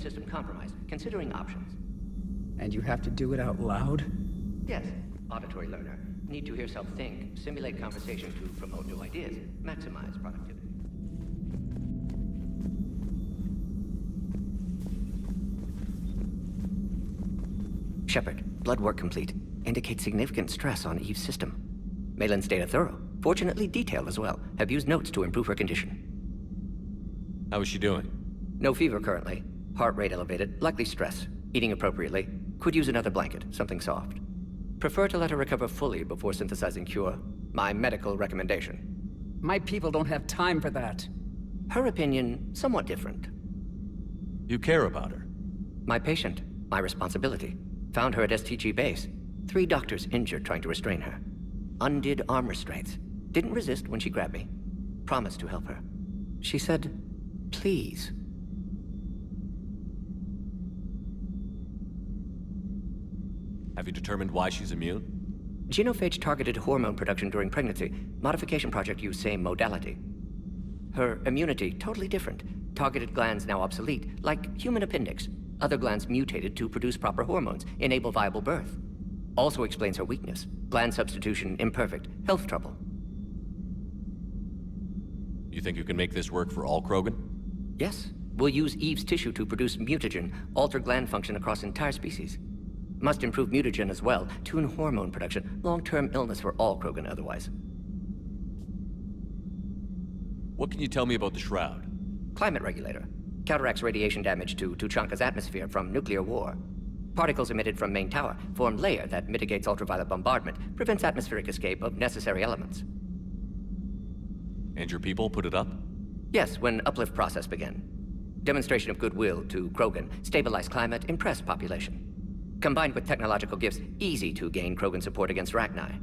system compromised. Considering options. And you have to do it out loud? Yes. Auditory learner. Need to hear self think, simulate conversation to promote new ideas, maximize productivity. Shepard, blood work complete. Indicates significant stress on Eve's system. Malin's data thorough. Fortunately detailed as well. Have used notes to improve her condition. How is she doing? No fever currently. Heart rate elevated, likely stress. Eating appropriately. Could use another blanket, something soft. Prefer to let her recover fully before synthesizing cure. My medical recommendation. My people don't have time for that. Her opinion, somewhat different. You care about her. My patient, my responsibility. Found her at STG base. 3 doctors injured trying to restrain her. Undid arm restraints. Didn't resist when she grabbed me. Promised to help her. She said, please. Have you determined why she's immune? Genophage targeted hormone production during pregnancy. Modification project used same modality. Her immunity, totally different. Targeted glands now obsolete, like human appendix. Other glands mutated to produce proper hormones, enable viable birth. Also explains her weakness. Gland substitution imperfect. Health trouble. You think you can make this work for all Krogan? Yes. We'll use Eve's tissue to produce mutagen, alter gland function across entire species. Must improve mutagen as well, tune hormone production, long-term illness for all Krogan otherwise. What can you tell me about the Shroud? Climate regulator. Counteracts radiation damage to Tuchanka's atmosphere from nuclear war. Particles emitted from main tower form layer that mitigates ultraviolet bombardment, prevents atmospheric escape of necessary elements. And your people put it up? Yes, when uplift process began. Demonstration of goodwill to Krogan, stabilize climate, impress population. Combined with technological gifts, easy to gain Krogan support against Rachni.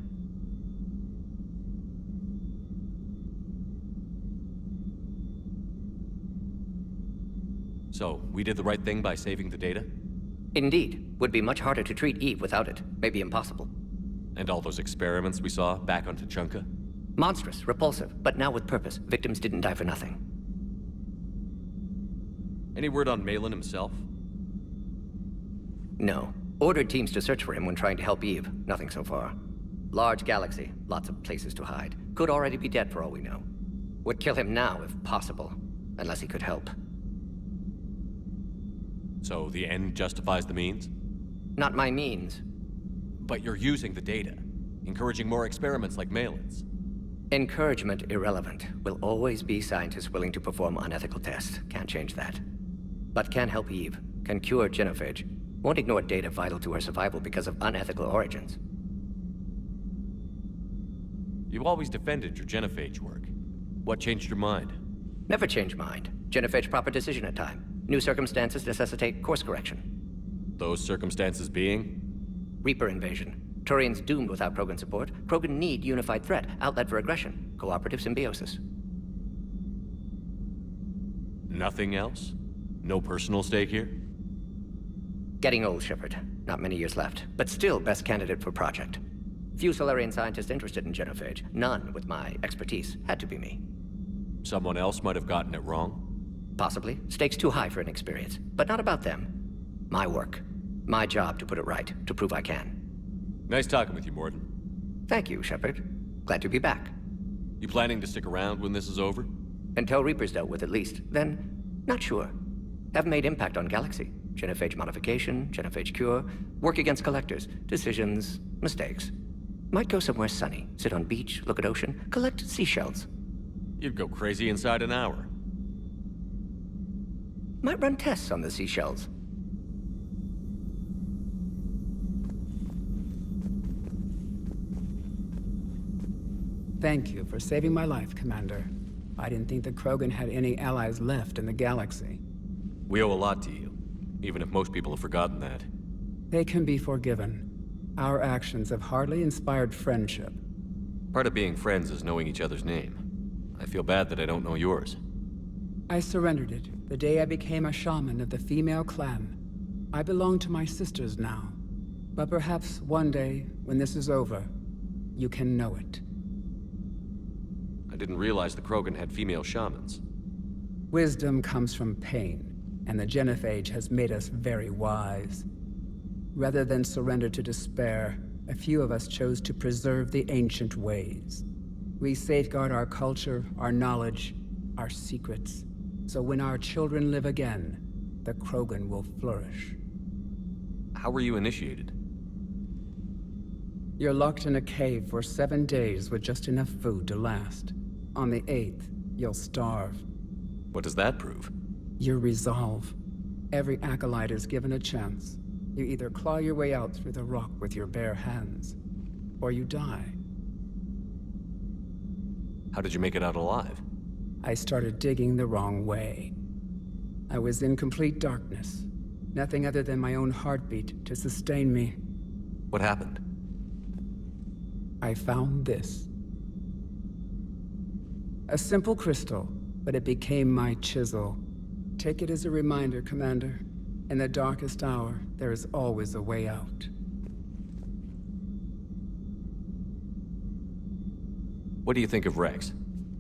So, we did the right thing by saving the data? Indeed. Would be much harder to treat Eve without it. Maybe impossible. And all those experiments we saw back on Tuchanka? Monstrous, repulsive, but now with purpose. Victims didn't die for nothing. Any word on Malin himself? No. Ordered teams to search for him when trying to help Eve. Nothing so far. Large galaxy, lots of places to hide. Could already be dead for all we know. Would kill him now if possible, unless he could help. So the end justifies the means? Not my means. But you're using the data, encouraging more experiments like Malin's. Encouragement irrelevant. Will always be scientists willing to perform unethical tests. Can't change that. But can help Eve. Can cure genophage. Won't ignore data vital to her survival because of unethical origins. You've always defended your genophage work. What changed your mind? Never change mind. Genophage proper decision at time. New circumstances necessitate course correction. Those circumstances being? Reaper invasion. Turians doomed without Krogan support. Krogan need unified threat, outlet for aggression. Cooperative symbiosis. Nothing else? No personal stake here? Getting old, Shepard. Not many years left, but still best candidate for project. Few Solarian scientists interested in genophage. None with my expertise. Had to be me. Someone else might have gotten it wrong? Possibly. Stakes too high for inexperience. But not about them. My work. My job to put it right, to prove I can. Nice talking with you, Mordin. Thank you, Shepard. Glad to be back. You planning to stick around when this is over? Until Reaper's dealt with at least. Then, not sure. Haven't made impact on Galaxy. Genophage modification, genophage cure, work against collectors, decisions, mistakes. Might go somewhere sunny, sit on beach, look at ocean, collect seashells. You'd go crazy inside an hour. Might run tests on the seashells. Thank you for saving my life, Commander. I didn't think the Krogan had any allies left in the galaxy. We owe a lot to you, even if most people have forgotten that. They can be forgiven. Our actions have hardly inspired friendship. Part of being friends is knowing each other's name. I feel bad that I don't know yours. I surrendered it the day I became a shaman of the female clan. I belong to my sisters now. But perhaps one day, when this is over, you can know it. I didn't realize the Krogan had female shamans. Wisdom comes from pain, and the genophage has made us very wise. Rather than surrender to despair, a few of us chose to preserve the ancient ways. We safeguard our culture, our knowledge, our secrets, so when our children live again, the Krogan will flourish. How were you initiated? You're locked in a cave for 7 days with just enough food to last. On the 8th, you'll starve. What does that prove? Your resolve. Every acolyte is given a chance. You either claw your way out through the rock with your bare hands, or you die. How did you make it out alive? I started digging the wrong way. I was in complete darkness. Nothing other than my own heartbeat to sustain me. What happened? I found this. A simple crystal, but it became my chisel. Take it as a reminder, Commander. In the darkest hour, there is always a way out. What do you think of Rex?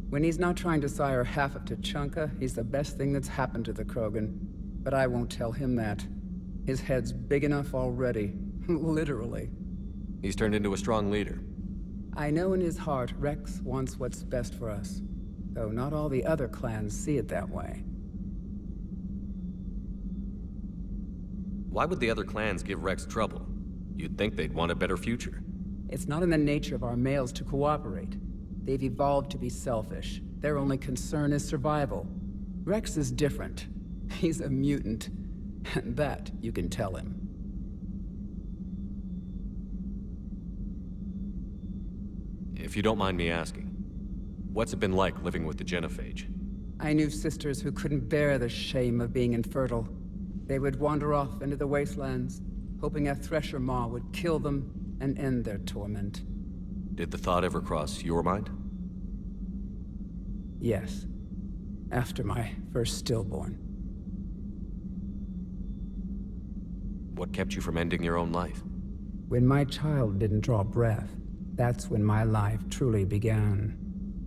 When he's not trying to sire half of Tuchanka, he's the best thing that's happened to the Krogan. But I won't tell him that. His head's big enough already. Literally. He's turned into a strong leader. I know in his heart Rex wants what's best for us. Though not all the other clans see it that way. Why would the other clans give Rex trouble? You'd think they'd want a better future. It's not in the nature of our males to cooperate. They've evolved to be selfish. Their only concern is survival. Rex is different. He's a mutant. And that you can tell him. If you don't mind me asking, what's it been like living with the genophage? I knew sisters who couldn't bear the shame of being infertile. They would wander off into the wastelands, hoping a Thresher Maw would kill them and end their torment. Did the thought ever cross your mind? Yes. After my first stillborn. What kept you from ending your own life? When my child didn't draw breath, that's when my life truly began.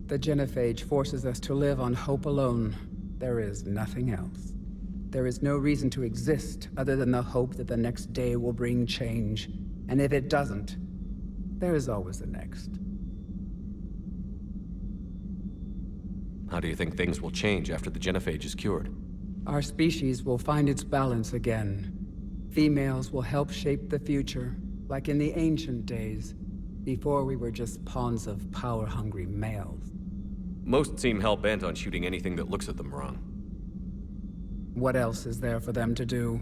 The genophage forces us to live on hope alone. There is nothing else. There is no reason to exist other than the hope that the next day will bring change. And if it doesn't, there is always the next. How do you think things will change after the genophage is cured? Our species will find its balance again. Females will help shape the future, like in the ancient days, before we were just pawns of power-hungry males. Most seem hell-bent on shooting anything that looks at them wrong. What else is there for them to do?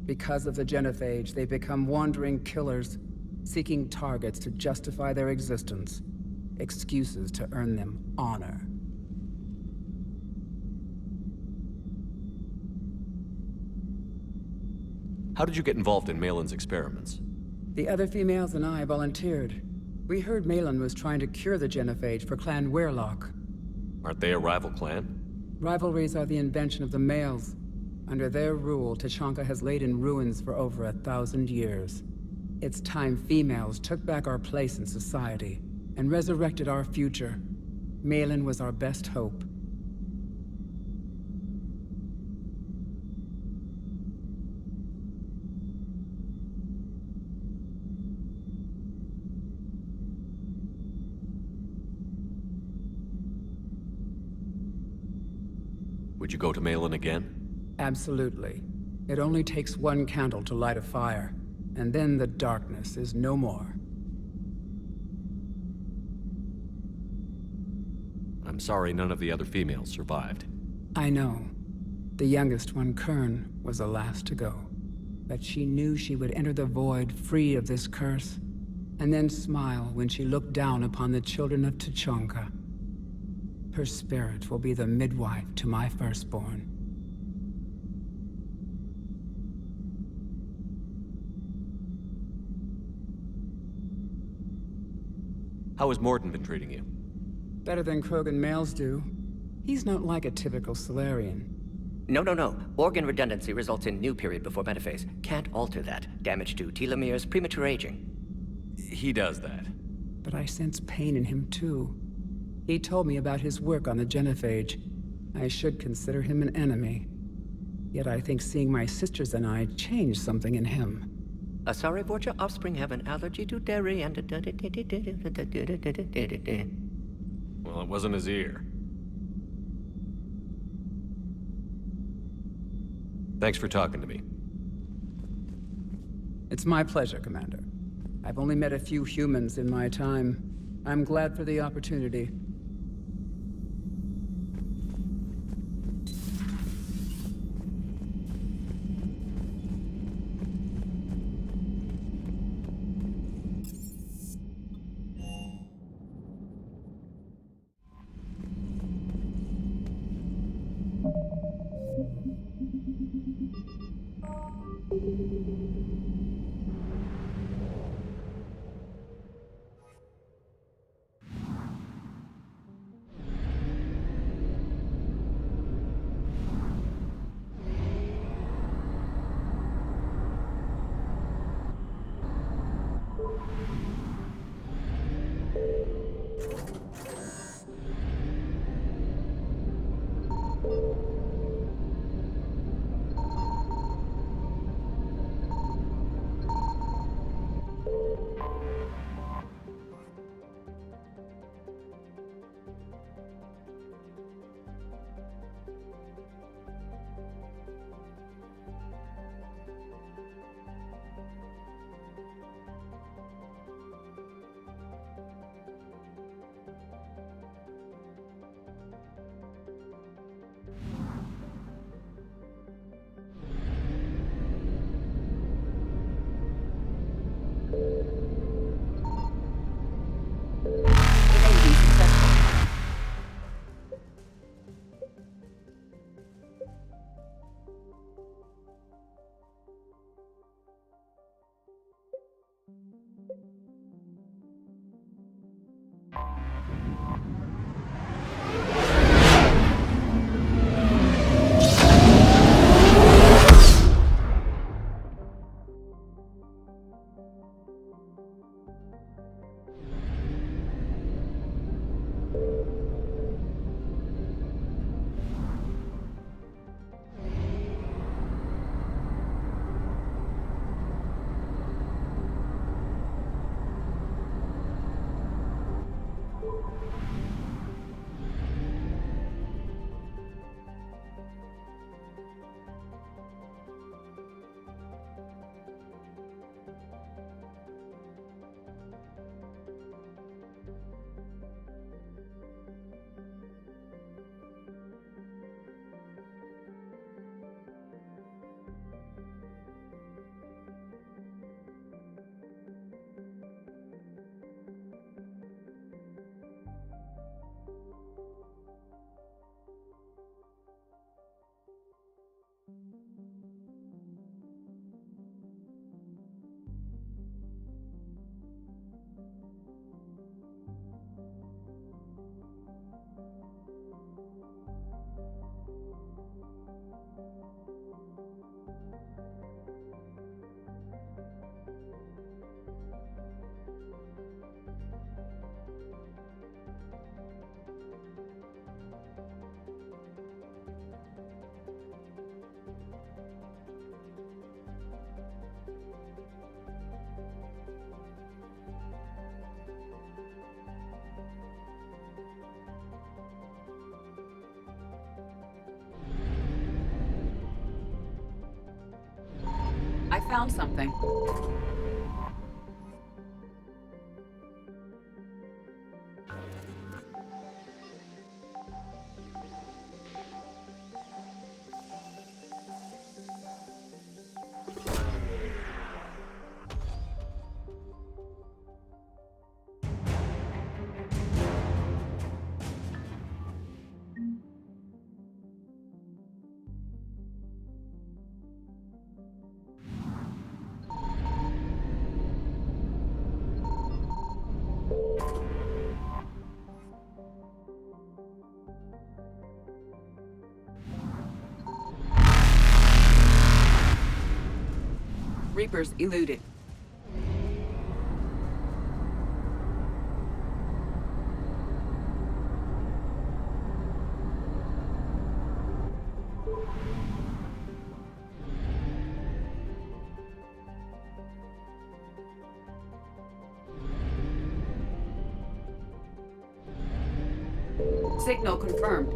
Because of the genophage, they become wandering killers, seeking targets to justify their existence, excuses to earn them honor. How did you get involved in Malin's experiments? The other females and I volunteered. We heard Malin was trying to cure the genophage for Clan Weirlock. Aren't they a rival clan? Rivalries are the invention of the males. Under their rule, Tuchanka has laid in ruins for over 1,000 years. It's time females took back our place in society and resurrected our future. Malin was our best hope. Would you go to Malin again? Absolutely. It only takes one candle to light a fire, and then the darkness is no more. I'm sorry none of the other females survived. I know. The youngest one, Kern, was the last to go. But she knew she would enter the void free of this curse, and then smile when she looked down upon the children of Tuchanka. Her spirit will be the midwife to my firstborn. How has Mordin been treating you? Better than Krogan males do. He's not like a typical Solarian. No. Organ redundancy results in new period before metaphase. Can't alter that. Damage to telomeres, premature aging. He does that. But I sense pain in him too. He told me about his work on the genophage. I should consider him an enemy. Yet I think seeing my sisters and I changed something in him. Sorry, Vorcha, offspring have an allergy to dairy and... Well, it wasn't his ear. Thanks for talking to me. It's my pleasure, Commander. I've only met a few humans in my time. I'm glad for the opportunity. I found something. Reapers eluded. Signal confirmed.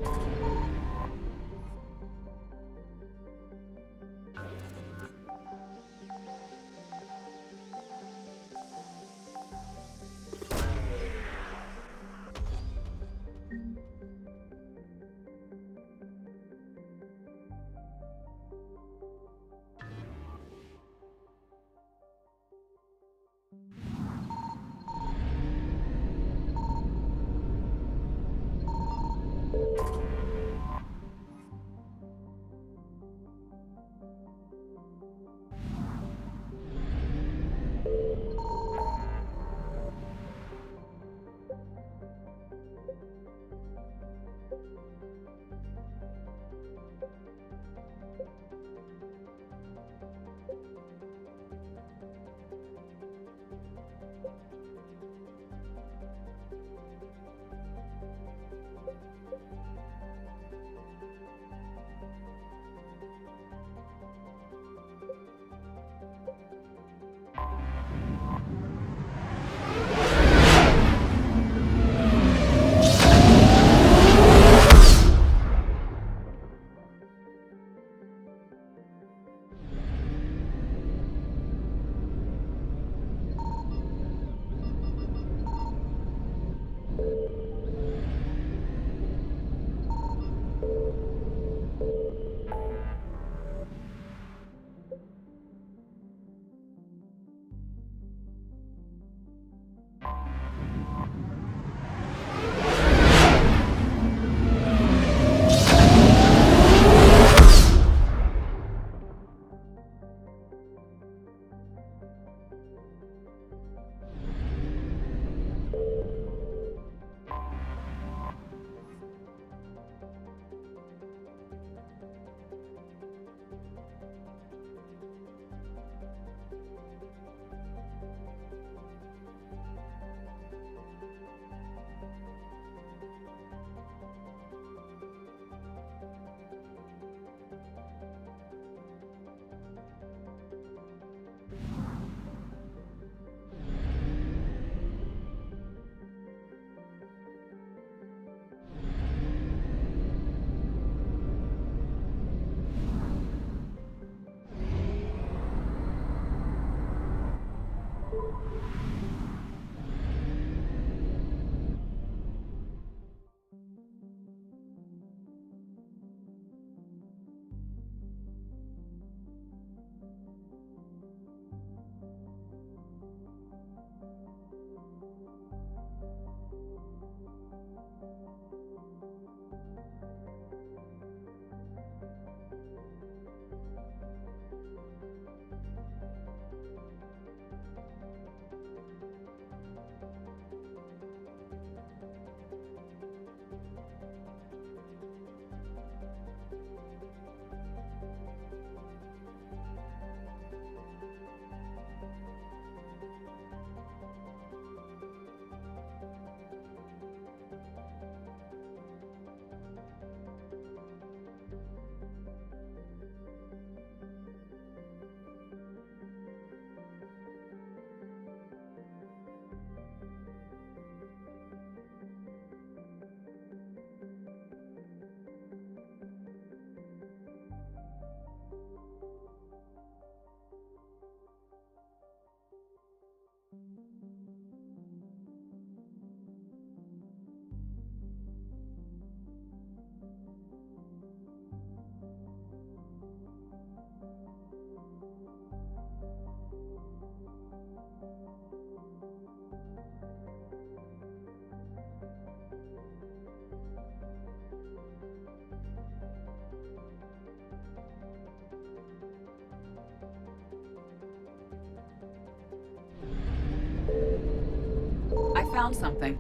I found something.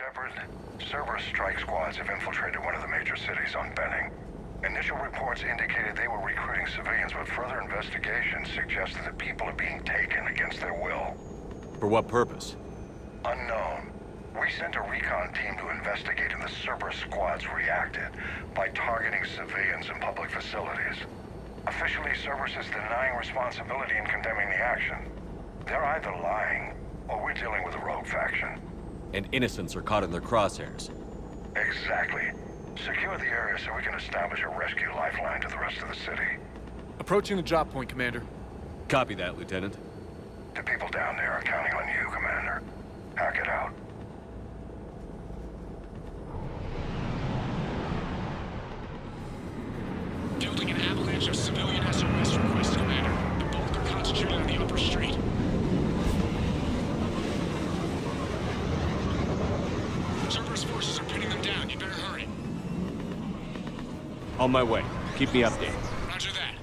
Shepard. Cerberus strike squads have infiltrated one of the major cities on Benning. Initial reports indicated they were recruiting civilians, but further investigation suggested that people are being taken against their will. For what purpose? Unknown. We sent a recon team to investigate, and the Cerberus squads reacted by targeting civilians in public facilities. Officially, Cerberus is denying responsibility and condemning the action. They're either lying, or we're dealing with a rogue faction. And innocents are caught in their crosshairs. Exactly. Secure the area so we can establish a rescue lifeline to the rest of the city. Approaching the drop point, Commander. Copy that, Lieutenant. The people down there are counting on you, Commander. Hack it out. Building an avalanche of civilian SOS requests, Commander. The bulk are concentrated on the upper street. Cerberus forces are pinning them down. You better hurry. On my way. Keep me updated. Roger that.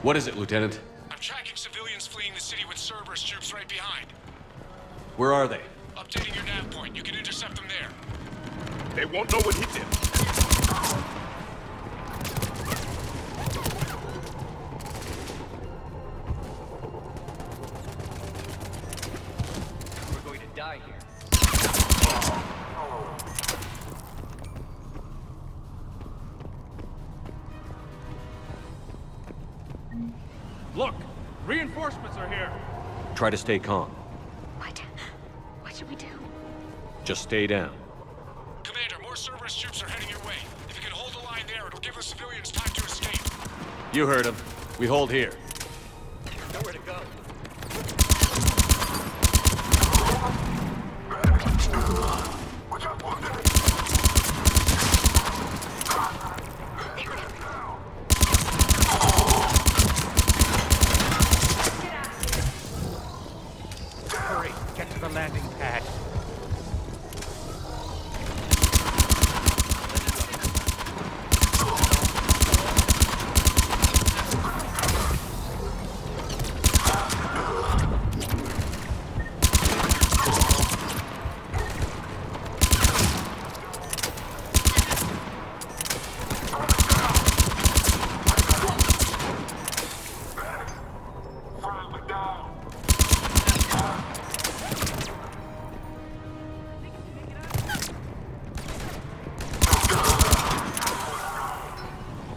What is it, Lieutenant? I'm tracking civilians fleeing the city with Cerberus troops right behind. Where are they? Updating your nav point. You can intercept them there. They won't know what hit them. We're going to die here. Look! Reinforcements are here! Try to stay calm. What? What should we do? Just stay down. Commander, more Cerberus troops are heading your way. If you can hold the line there, it'll give the civilians time to escape. You heard him. We hold here. Nowhere to go. Hurry, get to the landing pad.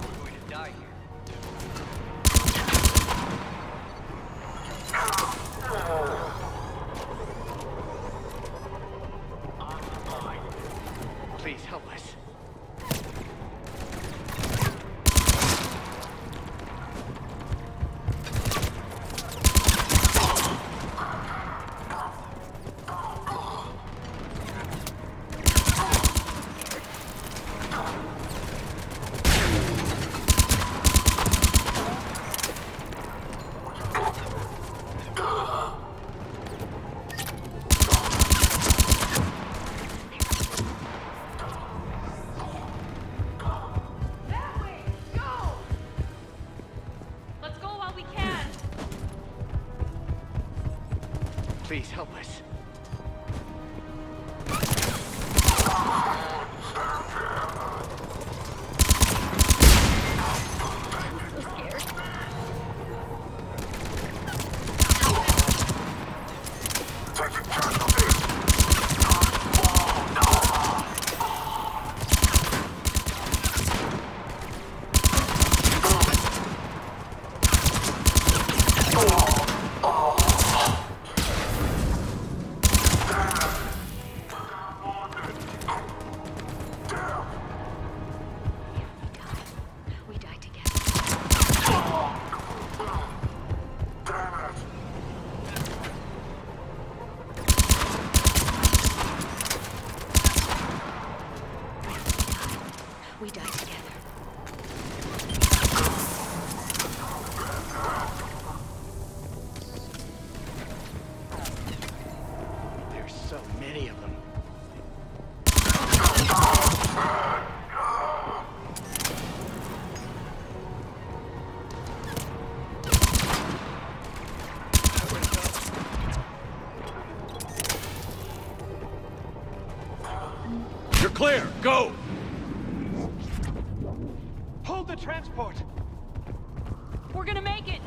We're going to die here. Please help us. Let's go while we can. Please help us. So scared. We die together. We die together. There's so many of them. You're clear! Go! Hold the transport! We're gonna make it.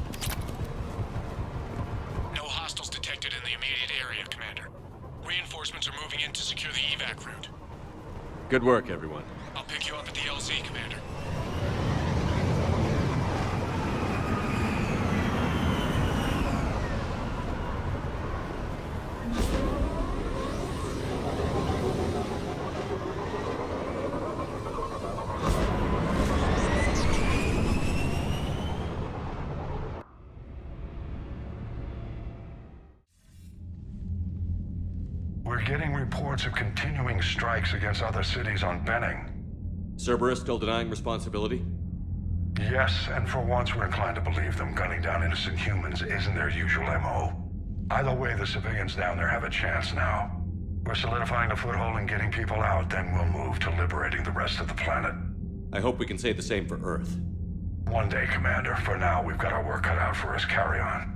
No hostiles detected in the immediate area, Commander. Reinforcements are moving in to secure the evac route. Good work, everyone. I'll pick you up at the LZ, Commander. We're getting reports of continuing strikes against other cities on Benning. Cerberus still denying responsibility? Yes, and for once we're inclined to believe them. Gunning down innocent humans isn't their usual MO. Either way, the civilians down there have a chance now. We're solidifying a foothold and getting people out, then we'll move to liberating the rest of the planet. I hope we can say the same for Earth. One day, Commander. For now, we've got our work cut out for us. Carry on.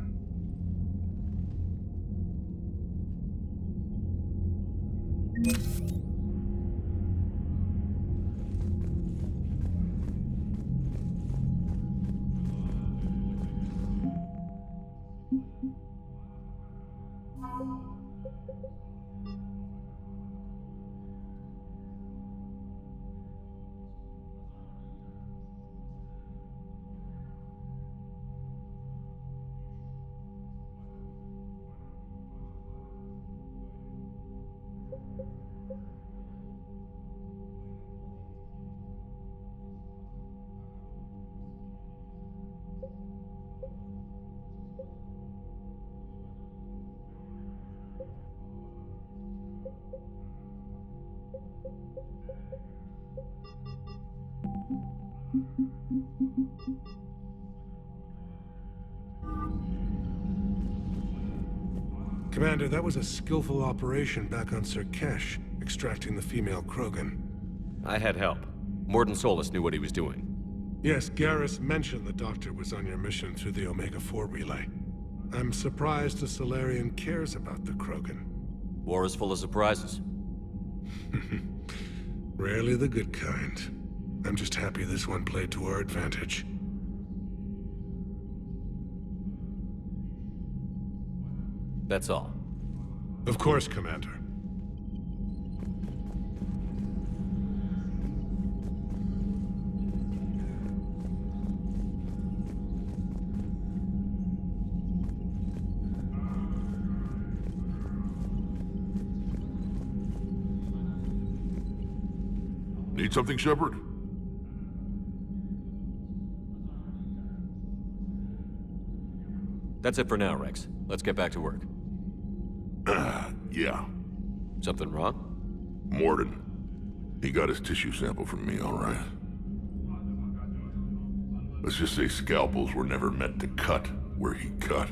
Commander, that was a skillful operation back on Surkesh, extracting the female Krogan. I had help. Mordin Solus knew what he was doing. Yes, Garrus mentioned the Doctor was on your mission through the Omega-4 relay. I'm surprised a Solarian cares about the Krogan. War is full of surprises. Rarely the good kind. I'm just happy this one played to our advantage. That's all. Of course, Commander. Need something, Shepard? That's it for now, Rex. Let's get back to work. Yeah. Something wrong? Mordin. He got his tissue sample from me, all right. Let's just say scalpels were never meant to cut where he cut.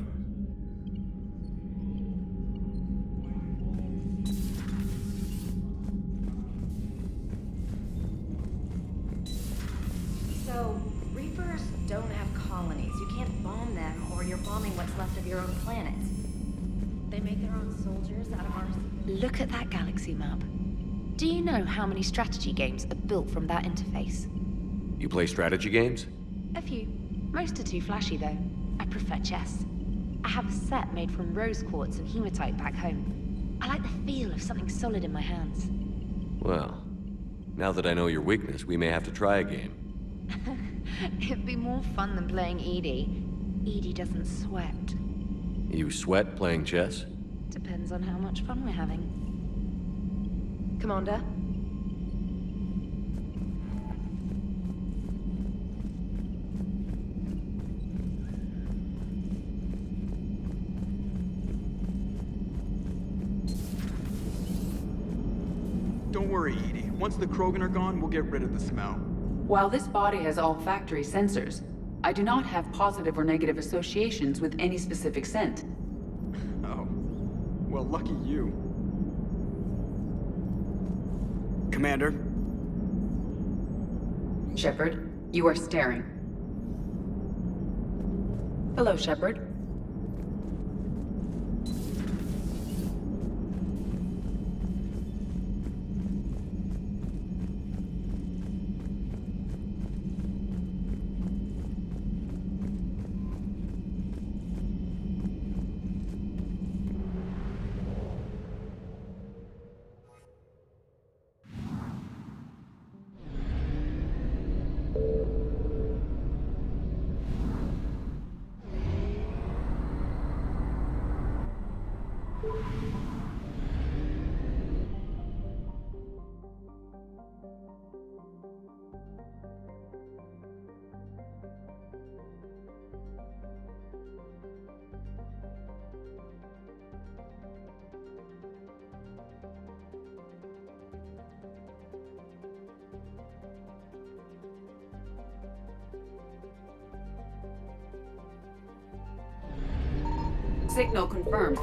So, Reapers don't have colonies. You can't bomb them, or you're bombing what's left of your own planet. They make their own soldiers out of ours. Look at that galaxy map. Do you know how many strategy games are built from that interface? You play strategy games? A few. Most are too flashy, though. I prefer chess. I have a set made from rose quartz and hematite back home. I like the feel of something solid in my hands. Well, now that I know your weakness, we may have to try a game. It'd be more fun than playing Edie. Edie doesn't sweat. You sweat playing chess? Depends on how much fun we're having. Commander? Don't worry, Edie. Once the Krogan are gone, we'll get rid of the smell. While this body has olfactory sensors, I do not have positive or negative associations with any specific scent. Oh. Well, lucky you. Commander? Shepard, you are staring. Hello, Shepard. Signal confirmed.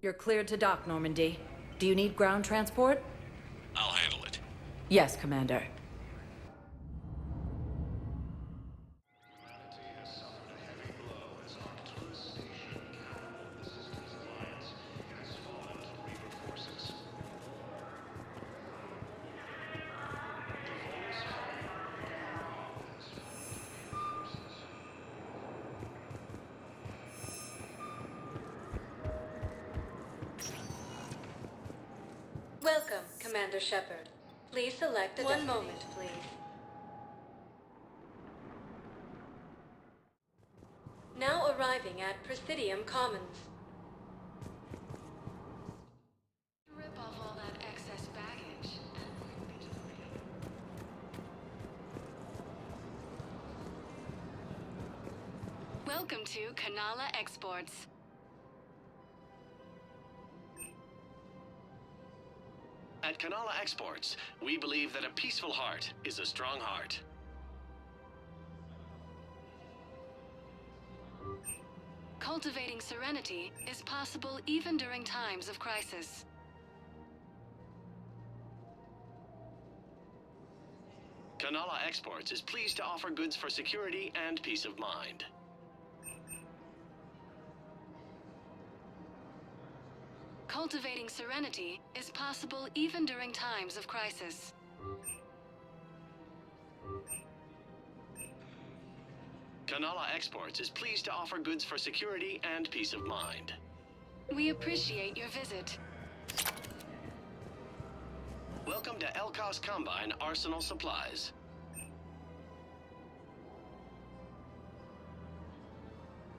You're cleared to dock, Normandy. Do you need ground transport? I'll handle it. Yes, Commander. Welcome, Commander Shepard. Please select a One moment, please. Now arriving at Presidium Commons. Rip off all that excess baggage. Welcome to Kanala Exports. At Kanala Exports, we believe that a peaceful heart is a strong heart. Cultivating serenity is possible even during times of crisis. Kanala Exports is pleased to offer goods for security and peace of mind. Cultivating serenity is possible even during times of crisis. Kanala Exports is pleased to offer goods for security and peace of mind. We appreciate your visit. Welcome to Elkos Combine Arsenal Supplies.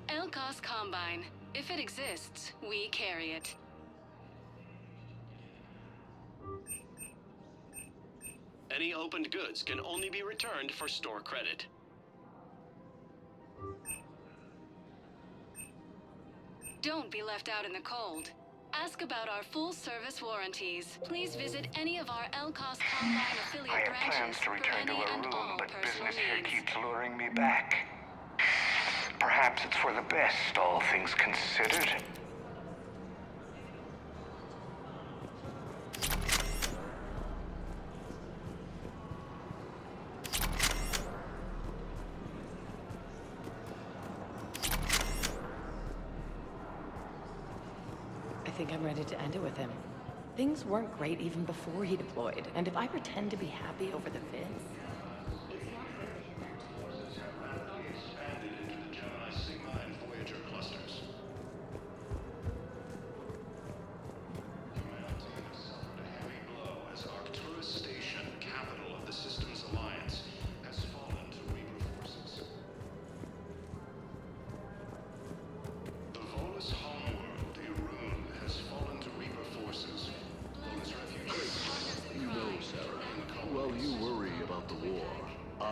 Elkos Combine. If it exists, we carry it. Any opened goods can only be returned for store credit. Don't be left out in the cold. Ask about our full-service warranties. Please visit any of our Elkos Combine affiliate I had branches plans to for return to any a and room, all but personal business here needs. keeps luring me back. Perhaps it's for the best, all things considered. I think I'm ready to end it with him. Things weren't great even before he deployed, and if I pretend to be happy over the vids...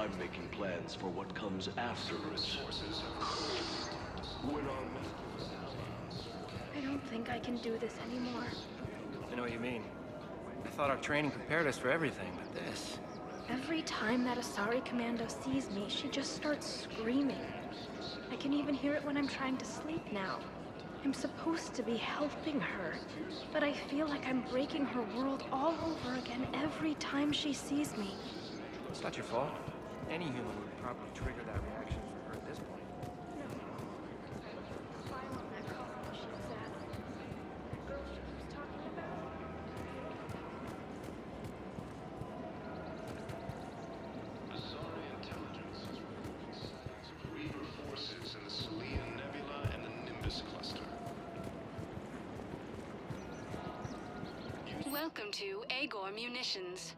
I'm making plans for what comes afterwards. I don't think I can do this anymore. I know what you mean. I thought our training prepared us for everything, but this... Every time that Asari Commando sees me, she just starts screaming. I can even hear it when I'm trying to sleep now. I'm supposed to be helping her, but I feel like I'm breaking her world all over again every time she sees me. It's not your fault. Any human would probably trigger that reaction for her at this point. Asari intelligence is reporting signs of Reaper forces in the Selene Nebula and the Nimbus cluster. Welcome to Agor Munitions.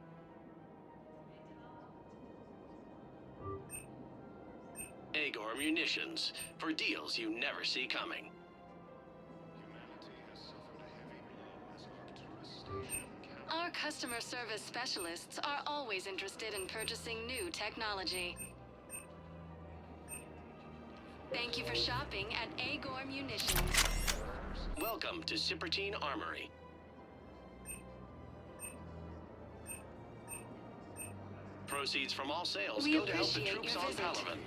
Agor Munitions, for deals you never see coming. Our customer service specialists are always interested in purchasing new technology. Thank you for shopping at Agor Munitions. Welcome to Cipertine Armory. Proceeds from all sales We go to help the appreciate troops your on visit. Palaven.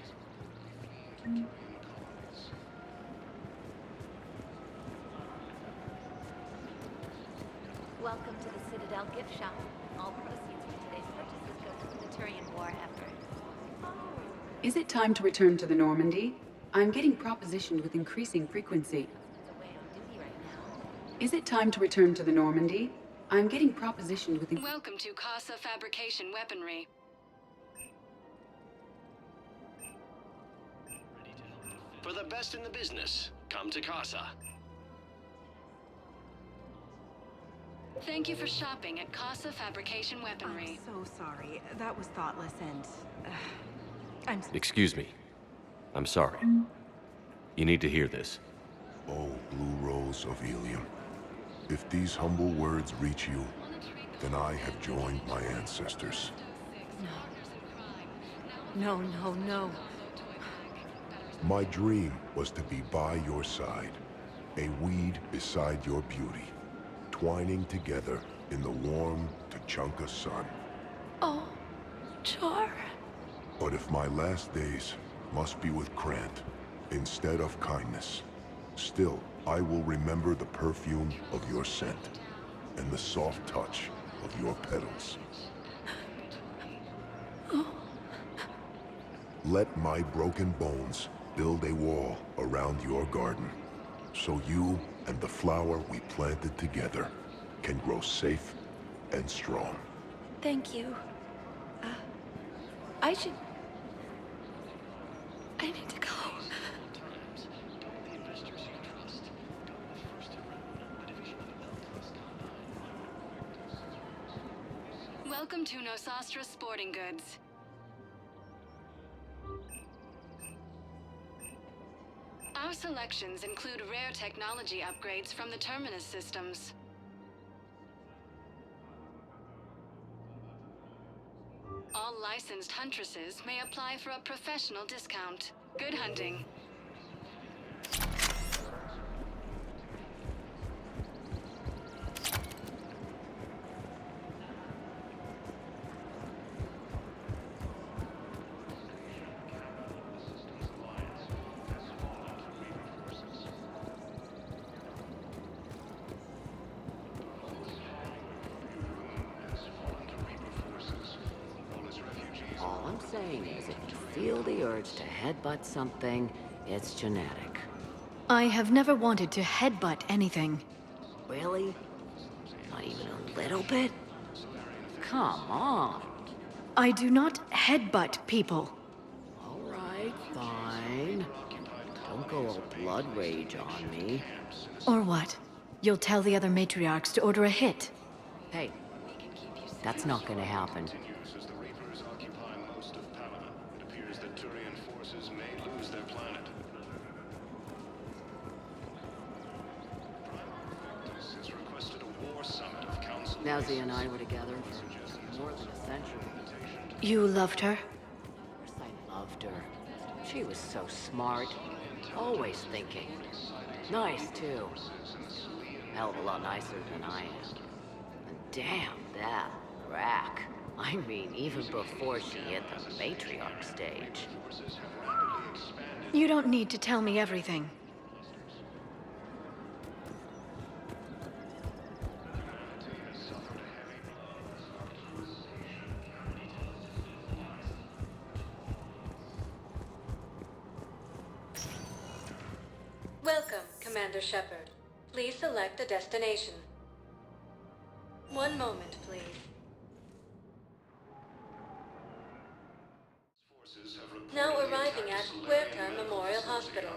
Welcome to the Citadel gift shop. All proceeds from today's purchases go to the Turian war effort. Is it time to return to the Normandy? I'm getting propositioned with increasing frequency. Is it time to return to the Normandy? I'm getting propositioned with... Welcome to Casa Fabrication Weaponry. For the best in the business, come to Casa. Thank you for shopping at Casa Fabrication Weaponry. I'm so sorry. That was thoughtless and... Excuse me. I'm sorry. You need to hear this. Oh, Blue Rose of Ilium. If these humble words reach you, then I have joined my ancestors. No, no, no. My dream was to be by your side, a weed beside your beauty, twining together in the warm Tuchanka sun. Oh, Char. But if my last days must be with Krant instead of kindness, still I will remember the perfume of your scent and the soft touch of your petals. Let my broken bones build a wall around your garden, so you and the flower we planted together can grow safe and strong. Thank you. I need to go. Welcome to Nosastra Sporting Goods. Our selections include rare technology upgrades from the Terminus systems. All licensed huntresses may apply for a professional discount. Good hunting. All I'm saying is, if you feel the urge to headbutt something, it's genetic. I have never wanted to headbutt anything. Really? Not even a little bit? Come on. I do not headbutt people. All right, fine. Don't go all blood rage on me. Or what? You'll tell the other matriarchs to order a hit. Hey, that's not gonna happen. Nazi and I were together for more than a century. You loved her? Of course I loved her. She was so smart. Always thinking. Nice, too. Hell of a lot nicer than I am. And damn, that rack. I mean, even before she hit the matriarch stage. You don't need to tell me everything. Welcome, Commander Shepard. Please select a destination. One moment, please. Now arriving at Huerta Memorial Hospital.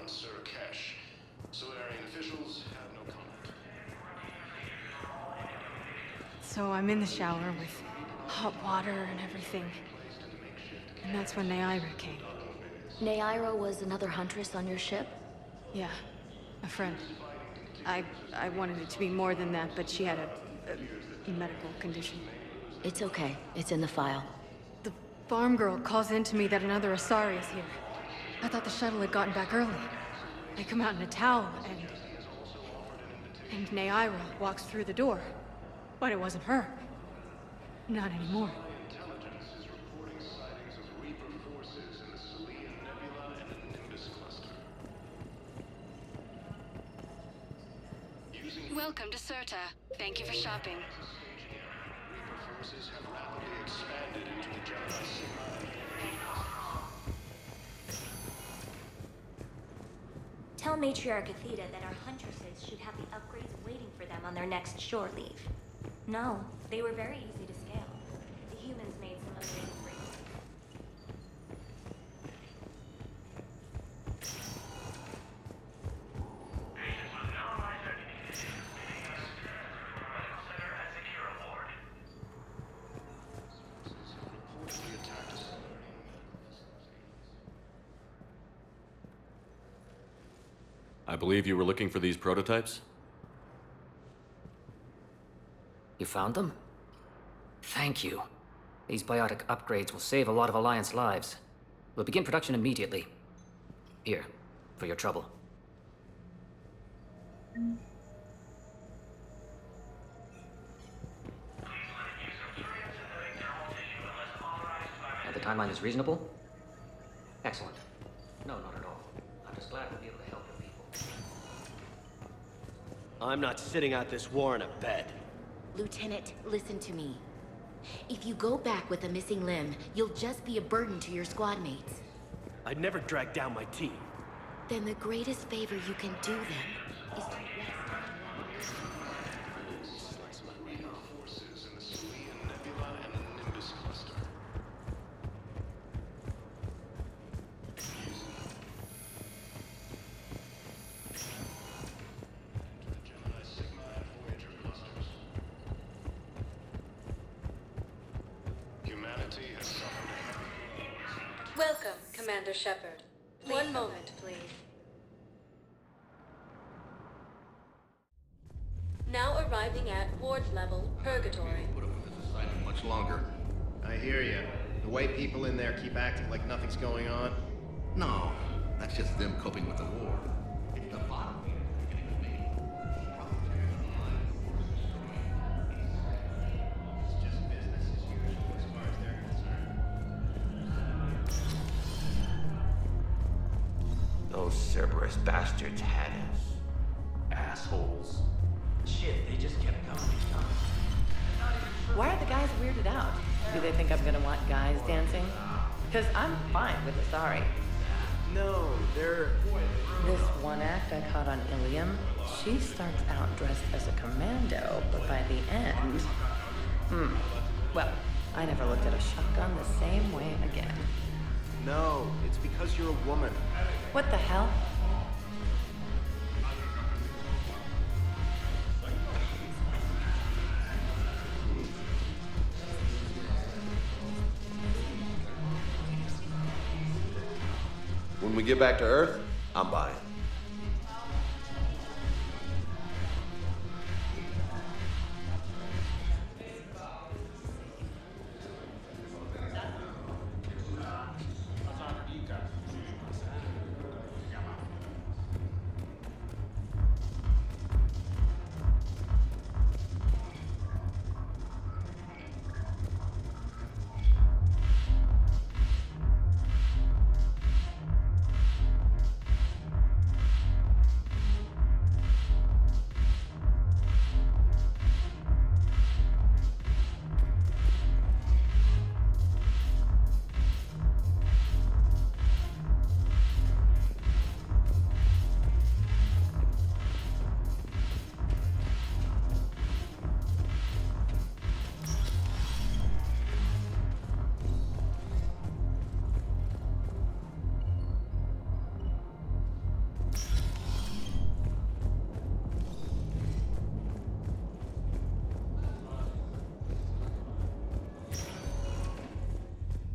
Solarian officials have no comment. So I'm in the shower with hot water and everything. And that's when Neaira came. Neaira was another huntress on your ship? Yeah, a friend. I wanted it to be more than that, but she had a medical condition. It's okay. It's in the file. The farm girl calls in to me that another Asari is here. I thought the shuttle had gotten back early. I come out in a towel, and Neaira walks through the door. But it wasn't her. Not anymore. Welcome to Serta. Thank you for shopping. Tell Matriarch Athena that our huntresses should have the upgrades waiting for them on their next shore leave. No, they were very easy to scale. The humans made some amazing breakthroughs. I believe you were looking for these prototypes? You found them? Thank you. These biotic upgrades will save a lot of Alliance lives. We'll begin production immediately. Here, for your trouble. Now, the timeline is reasonable? Excellent. No, not at all. I'm just glad we'll be able to help your people. I'm not sitting out this war in a bed. Lieutenant, listen to me. If you go back with a missing limb, you'll just be a burden to your squad mates. I'd never drag down my team. Then the greatest favor you can do them is to Welcome, Commander Shepard. One moment, please. Now arriving at ward level Purgatory. Much longer. I hear you. The way people in there keep acting like nothing's going on. No, that's just them coping with the war. The bottom. Those Cerberus bastards had us. Assholes. Shit, they just kept coming. Why are the guys weirded out? Do they think I'm gonna want guys dancing? Because I'm fine with Asari. No, they're... This one act I caught on Ilium, she starts out dressed as a commando, but by the end... Well, I never looked at a shotgun the same way again. No, it's because you're a woman. What the hell? When we get back to Earth, I'm buying.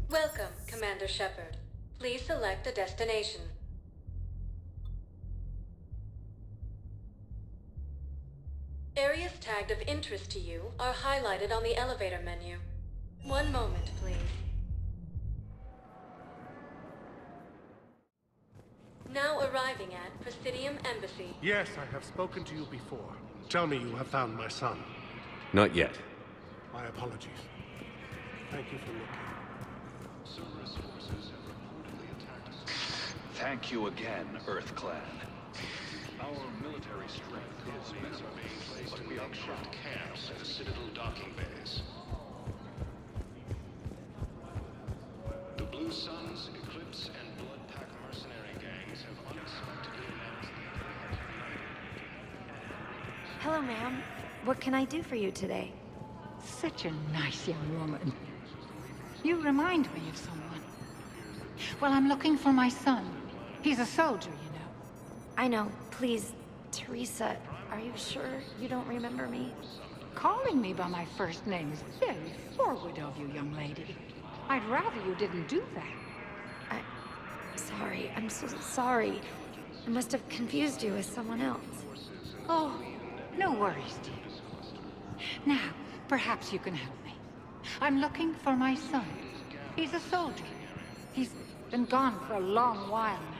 Welcome, Commander Shepard. Please select a destination. Arius tagged of interest to you are highlighted on the elevator menu. One moment, please. Now arriving at Presidium Embassy. Yes, I have spoken to you before. Tell me you have found my son. Not yet. My apologies. Thank you for looking. Cerberus forces have reportedly attacked us. Thank you again, Earth Clan. Our military strength is being placed in makeshift camps at the Citadel docking bays. The Blue Suns, Eclipse, and Bloodpack mercenary gangs have unexpectedly announced that Hello, ma'am. What can I do for you today? Such a nice young woman. You remind me of someone. Well, I'm looking for my son. He's a soldier, you know. I know. Please, Teresa, are you sure you don't remember me? Calling me by my first name is very forward of you, young lady. I'd rather you didn't do that. Sorry. I'm so sorry. I must have confused you with someone else. Oh, no worries, dear. Now, perhaps you can help me. I'm looking for my son. He's a soldier. He's been gone for a long while now.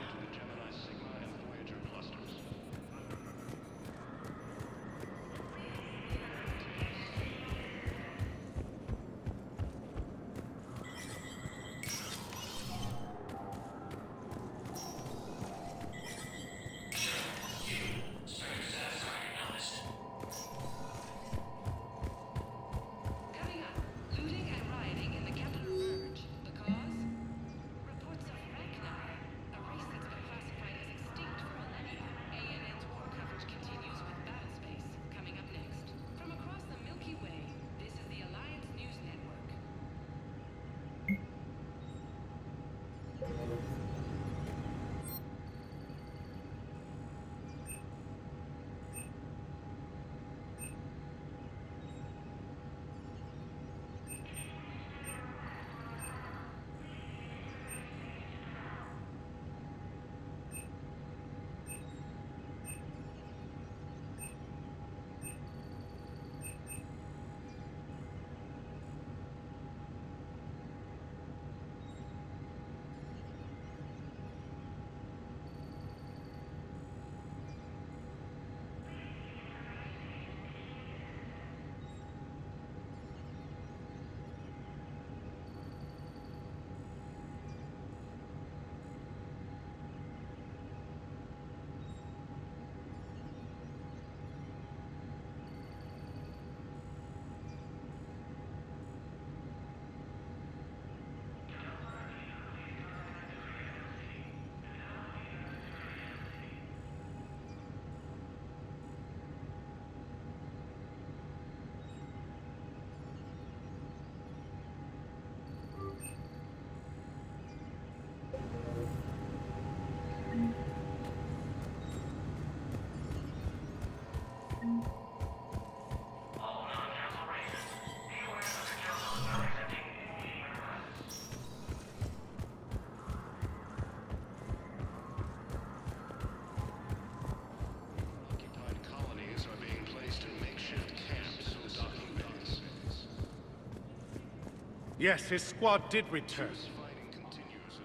Yes, his squad did return.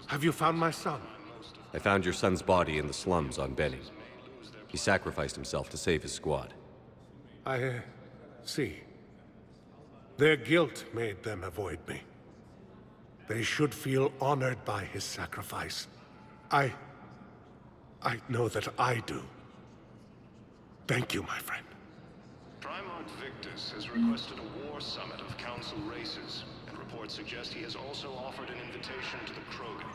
Have you found my son? I found your son's body in the slums on Benning. He sacrificed himself to save his squad. I see. Their guilt made them avoid me. They should feel honored by his sacrifice. I know that I do. Thank you, my friend. Primarch Victus has requested a war summit of Council races, and reports suggest he has also offered an invitation to the Krogan.